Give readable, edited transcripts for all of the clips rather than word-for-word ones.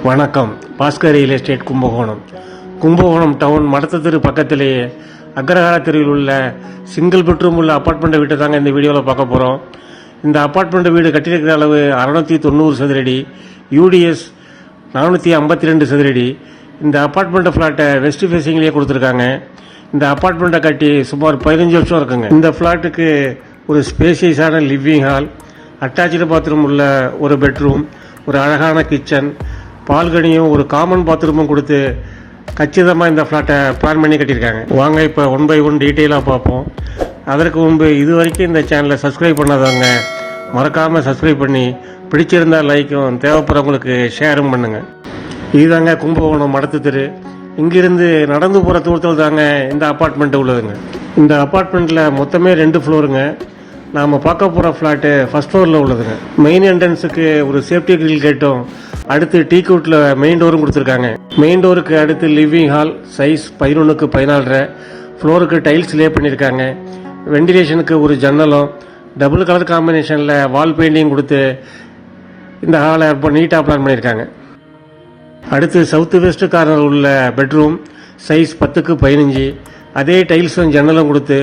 வணக்கம். Bhaskar real estate Kumbakonam town Madatheru பக்கத்திலேயே அக்ரஹார தெருவில் உள்ள சிங்கிள் பெட்ரூம் உள்ள அப்பார்ட்மெண்ட் வீட்டை தாங்க இந்த வீடியோவில் பார்க்க போகிறோம். இந்த அப்பார்ட்மெண்ட் வீடு கட்டியிருக்கிற அளவு 690 சதுரடி, யூடிஎஸ் 452 சதுரடி. இந்த அப்பார்ட்மெண்ட் ஃப்ளாட்டை வெஸ்ட் ஃபேஸிங்லேயே கொடுத்துருக்காங்க. இந்த அப்பார்ட்மெண்ட்டை கட்டி சுமார் 15 வருஷம் இருக்குங்க. இந்த ஃப்ளாட்டுக்கு ஒரு ஸ்பேசியஸான லிவிங் ஹால், அட்டாச்சு பாத்ரூம் உள்ள ஒரு பெட்ரூம், ஒரு அழகான கிச்சன், பால்கனியும் ஒரு காமன் பாத்ரூமும் கொடுத்து கச்சிதமாக இந்த ஃப்ளாட்டை பிளான் பண்ணி கட்டியிருக்காங்க. வாங்க இப்போ 1 by 1 டீட்டெயிலாக பார்ப்போம். அதற்கு முன்பு இது வரைக்கும் இந்த சேனலை சப்ஸ்கிரைப் பண்ணாதவங்க மறக்காமல் சப்ஸ்கிரைப் பண்ணி பிடிச்சிருந்தால் லைக்கும், தேவைப்படுறவங்களுக்கு ஷேரும் பண்ணுங்கள். இதுதாங்க கும்பகோணம் மடத்தெரு. இங்கிருந்து நடந்து போகிற தூரத்தில் தாங்க இந்த அப்பார்ட்மெண்ட்டு உள்ளதுங்க. இந்த அப்பார்ட்மெண்ட்டில் மொத்தமே 2 ஃப்ளோருங்க. நாம் பார்க்க போகிற ஃப்ளாட்டு ஃபஸ்ட் ஃப்ளோரில் உள்ளதுங்க. மெயின் என்ட்ரன்ஸுக்கு ஒரு சேஃப்டி கிரில் கேட்டும், அடுத்து டீ கவுட்டில் மெயின் டோரும் கொடுத்துருக்காங்க. மெயின் டோருக்கு அடுத்து லிவிங் ஹால் சைஸ் 11க்கு 14, ஃப்ளோருக்கு டைல்ஸ் லே பண்ணியிருக்காங்க. வெண்டிலேஷனுக்கு ஒரு ஜன்னலும், டபுள் கலர் காம்பினேஷனில் வால் பெயிண்டிங் கொடுத்து இந்த ஹாலை ரொம்ப நீட்டாக பிளான் பண்ணியிருக்காங்க. அடுத்து சவுத் வெஸ்ட் கார்னர் உள்ள பெட்ரூம் சைஸ் 10க்கு 15, அதே டைல்ஸும் ஜன்னலும் கொடுத்து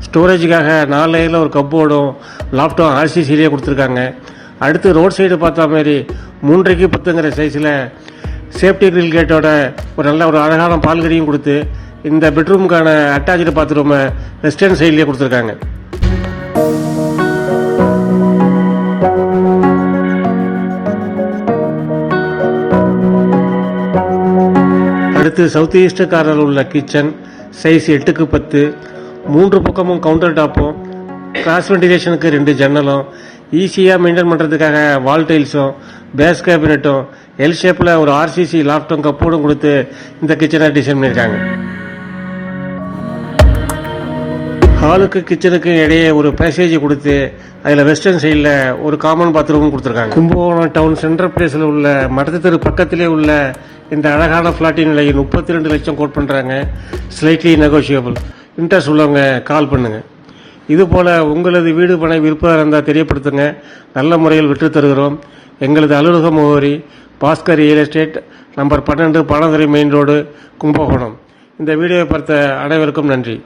ஸ்டோரேஜுக்காக 4 லேயரில் ஒரு கப்போர்டும் லாப்டும் ஆர்சிசிலேயே கொடுத்துருக்காங்க. அடுத்து ரோட் சைடு பார்த்தா மாதிரி 3க்கு 10ங்கிற சைஸில் சேஃப்டி கிரில் கேட்டோட ஒரு அழகான பால்கனியும் கொடுத்து இந்த பெட்ரூமுக்கான அட்டாச்சு பாத்ரூமை வெஸ்டர்ன் சைட்லேயே கொடுத்துருக்காங்க. அடுத்து சவுத் ஈஸ்ட் கார்னர் உள்ள கிச்சன் சைஸ் 8க்கு 10, 3 பக்கமும் கவுண்டர் டாப்பும், கிராஸ் வெண்டிலேஷனுக்கு 2 ஜன்னலும், ஈஸியாக மெயின்டைன் பண்ணுறதுக்காக வால் டைல்ஸும், பேஸ் கேபினட்டும், எல் ஷேப்பில் ஒரு ஆர்சிசி லாப்டும் கப்போடும் கொடுத்து இந்த கிச்சனை டிசைன் பண்ணியிருக்காங்க. ஹாலுக்கு கிச்சனுக்கு இடையே ஒரு பேசேஜ் கொடுத்து அதில் வெஸ்டர்ன் சைடில் ஒரு காமன் பாத்ரூமும் கொடுத்துருக்காங்க. கும்பகோணம் டவுன் சென்ட்ரல் பிளேஸில் உள்ள மடத்தெரு பக்கத்திலே உள்ள இந்த அழகான ஃப்ளாட்டின் விலை 32 லட்சம் கோட் பண்ணுறாங்க. Slightly negotiable. இன்ட்ரெஸ்ட் உள்ளவங்க கால் பண்ணுங்கள். இதுபோல் உங்களது வீடு பணை விற்பனை இருந்தால் தெரியப்படுத்துங்க. நல்ல முறையில் விற்று தருகிறோம். எங்களது அலுவலக முகவரி Bhaskar real estate, number 12, Banadurai main road, Kumbakonam. இந்த வீடியோவை பார்த்த அனைவருக்கும் நன்றி.